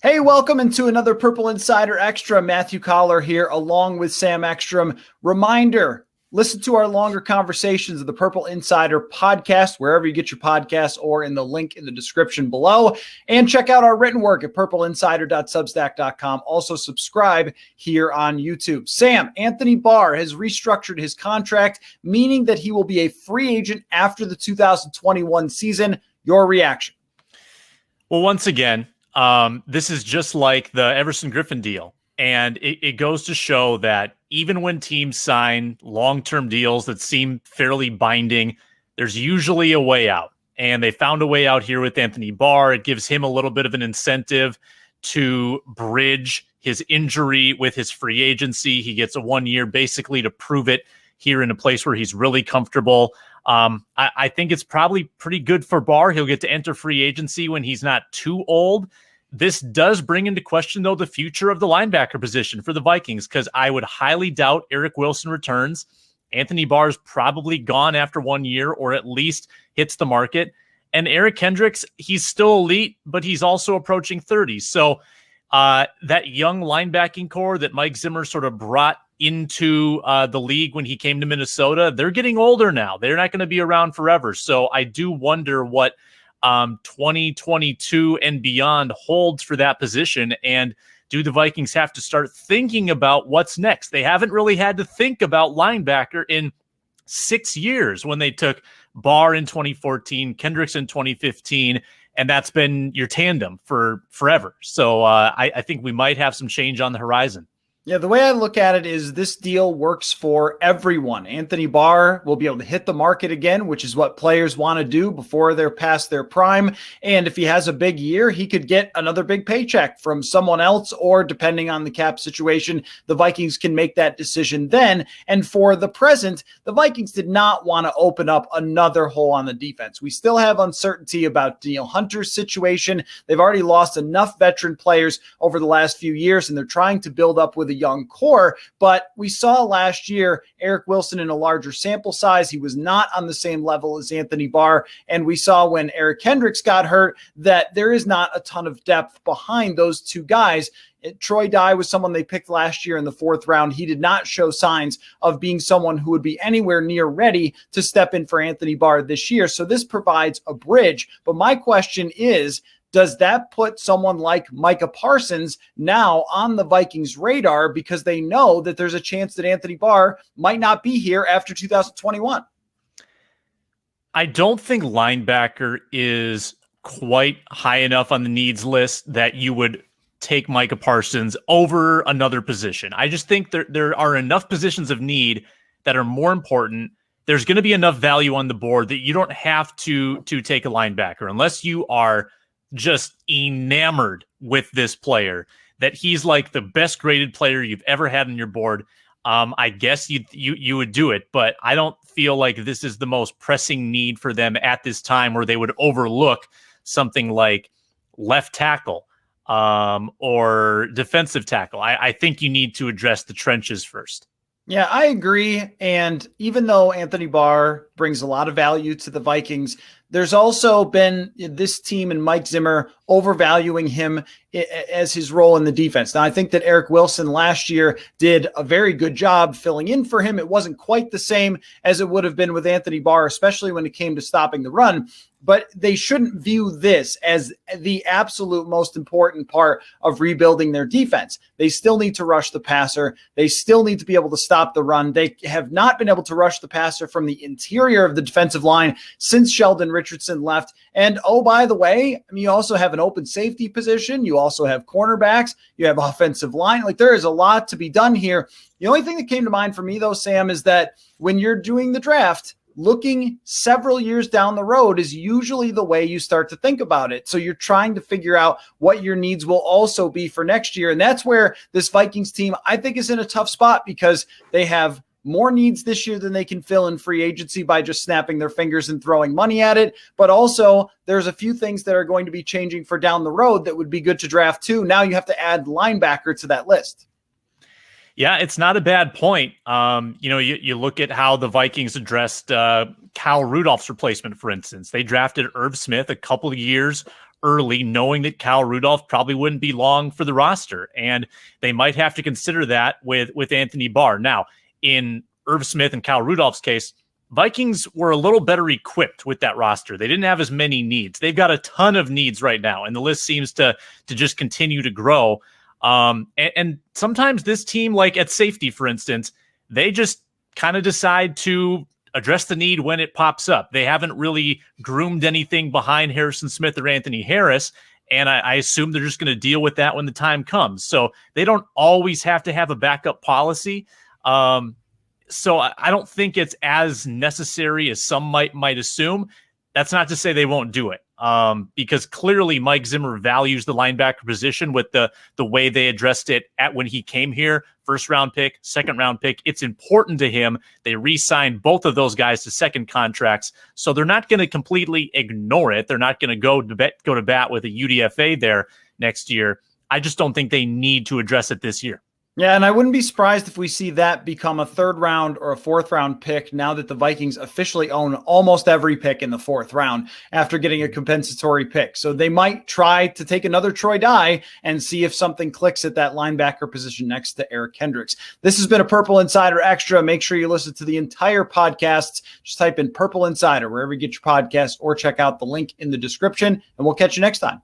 Hey, welcome into another Purple Insider Extra. Matthew Coller here, along with Sam Ekstrom. Reminder, listen to our longer conversations of the Purple Insider podcast, wherever you get your podcasts or in the link in the description below. And check out our written work at purpleinsider.substack.com. Also subscribe here on YouTube. Sam, Anthony Barr has restructured his contract, meaning that he will be a free agent after the 2021 season. Your reaction? Well, once again, this is just like the Everson Griffin deal. And it goes to show that even when teams sign long-term deals that seem fairly binding, there's usually a way out. And they found a way out here with Anthony Barr. It gives him a little bit of an incentive to bridge his injury with his free agency. He gets a 1 year basically to prove it here in a place where he's really comfortable. I think it's probably pretty good for Barr. He'll get to enter free agency when he's not too old. This does bring into question, though, the future of the linebacker position for the Vikings, because I would highly doubt Eric Wilson returns. Anthony Barr's probably gone after 1 year, or at least hits the market. And Eric Kendricks, he's still elite, but he's also approaching 30. So that young linebacking core that Mike Zimmer sort of brought into the league when he came to Minnesota, they're getting older now. They're not going to be around forever. So I do wonder what 2022 and beyond holds for that position. And do the Vikings have to start thinking about what's next? They haven't really had to think about linebacker in 6 years when they took Barr in 2014, Kendricks in 2015, and that's been your tandem for forever. So I think we might have some change on the horizon. Yeah, the way I look at it is this deal works for everyone. Anthony Barr will be able to hit the market again, which is what players want to do before they're past their prime. And if he has a big year, he could get another big paycheck from someone else, or depending on the cap situation, the Vikings can make that decision then. And for the present, the Vikings did not want to open up another hole on the defense. We still have uncertainty about Danielle Hunter's situation. They've already lost enough veteran players over the last few years, and they're trying to build up with a young core. But we saw last year Eric Wilson in a larger sample size. He was not on the same level as Anthony Barr. And we saw when Eric Kendricks got hurt that there is not a ton of depth behind those two guys. Troy Dye was someone they picked last year in the 4th round. He did not show signs of being someone who would be anywhere near ready to step in for Anthony Barr this year. So this provides a bridge. But my question is, does that put someone like Micah Parsons now on the Vikings' radar because they know that there's a chance that Anthony Barr might not be here after 2021? I don't think linebacker is quite high enough on the needs list that you would take Micah Parsons over another position. I just think there are enough positions of need that are more important. There's going to be enough value on the board that you don't have to take a linebacker unless you are just enamored with this player, that he's like the best graded player you've ever had on your board. I guess you would do it, but I don't feel like this is the most pressing need for them at this time where they would overlook something like left tackle or defensive tackle. I think you need to address the trenches first. Yeah, I agree. And even though Anthony Barr brings a lot of value to the Vikings, there's also been this team and Mike Zimmer overvaluing him as his role in the defense. Now, I think that Eric Wilson last year did a very good job filling in for him. It wasn't quite the same as it would have been with Anthony Barr, especially when it came to stopping the run. But they shouldn't view this as the absolute most important part of rebuilding their defense. They still need to rush the passer. They still need to be able to stop the run. They have not been able to rush the passer from the interior of the defensive line since Sheldon Richardson left. And oh, by the way, I mean, you also have an open safety position. You also have cornerbacks. You have offensive line. Like, there is a lot to be done here. The only thing that came to mind for me, though, Sam, is that when you're doing the draft, looking several years down the road is usually the way you start to think about it. So you're trying to figure out what your needs will also be for next year. And that's where this Vikings team, I think, is in a tough spot because they have more needs this year than they can fill in free agency by just snapping their fingers and throwing money at it. But also there's a few things that are going to be changing for down the road that would be good to draft too. Now you have to add linebacker to that list. Yeah, it's not a bad point. You look at how the Vikings addressed Kyle Rudolph's replacement, for instance. They drafted Irv Smith a couple of years early, knowing that Kyle Rudolph probably wouldn't be long for the roster. And they might have to consider that with Anthony Barr. Now, in Irv Smith and Kyle Rudolph's case, Vikings were a little better equipped with that roster. They didn't have as many needs. They've got a ton of needs right now, and the list seems to just continue to grow. And sometimes this team, like at safety, for instance, they just kind of decide to address the need when it pops up. They haven't really groomed anything behind Harrison Smith or Anthony Harris, and I assume they're just going to deal with that when the time comes. So they don't always have to have a backup policy. So I don't think it's as necessary as some might assume. That's not to say they won't do it, because clearly Mike Zimmer values the linebacker position with the way they addressed it when he came here. First round pick, second round pick. It's important to him. They re-signed both of those guys to second contracts, so they're not going to completely ignore it. They're not going to go to bat with a UDFA there next year. I just don't think they need to address it this year. Yeah, and I wouldn't be surprised if we see that become a third round or a fourth round pick now that the Vikings officially own almost every pick in the fourth round after getting a compensatory pick. So they might try to take another Troy Dye and see if something clicks at that linebacker position next to Eric Kendricks. This has been a Purple Insider Extra. Make sure you listen to the entire podcast. Just type in Purple Insider wherever you get your podcast or check out the link in the description, and we'll catch you next time.